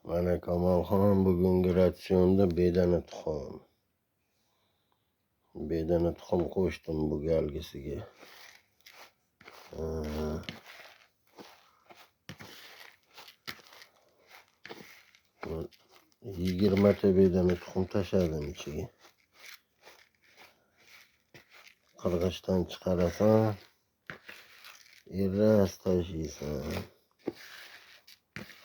Mana Kamolxon bugungi ratsionda bedana tuxum qo'shdim bu galgisiga. 20 ta bedana tuxum tashladim ichiga. Qirg'ichdan chiqarasan, erras tashiysan.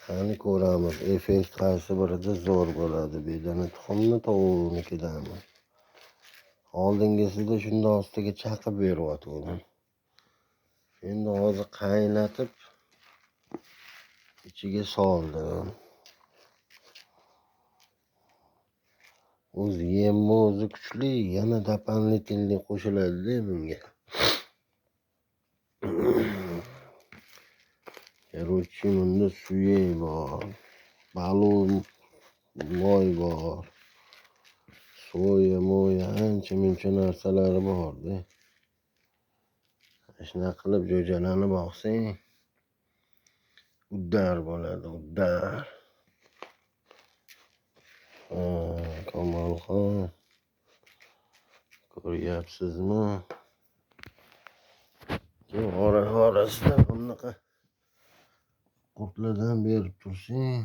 Qani ko'ramiz, effekt qaysi birida zo'r bo'ladi, bedana tuxummi, tovuqnikidami? Oldingisida shunda ostiga chaqib beryotgandim. Endi hozir qaynatib ichiga soldim. O'zi yemmi o'zi kuchli, yana dapanli qo'shiladi-da bunga. Короче, bunda suyak bor, balon moy bor, soya ancha-muncha narsalari bor-da. Shuna qilib jo'jalani boqsang, uddar bo'ladi, uddar. Kamolxon, ko'ryapsizmi? Orasida bunaqa qurtlardan berib tursang,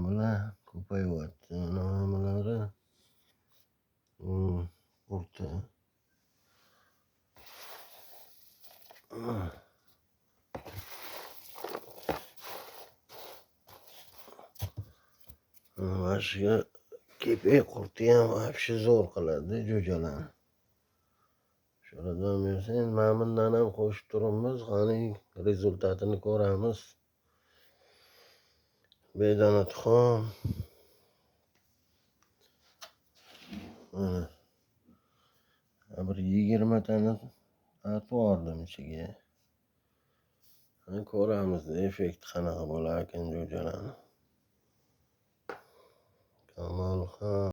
bular ko'payyapti. Nimalari qurti. Mana shu kepak qurti ham вообще zo'r qiladi jo'jalani. Shuradan bersang, mana bundan ham qo'shib turibmiz, qani rezultatini ko'ramiz. Bedana tuxum. Bir 20 tani atvordim ichiga. Ko'ramiz effekt qanaqa bo'lar ekan jo'jalani. Kamolxon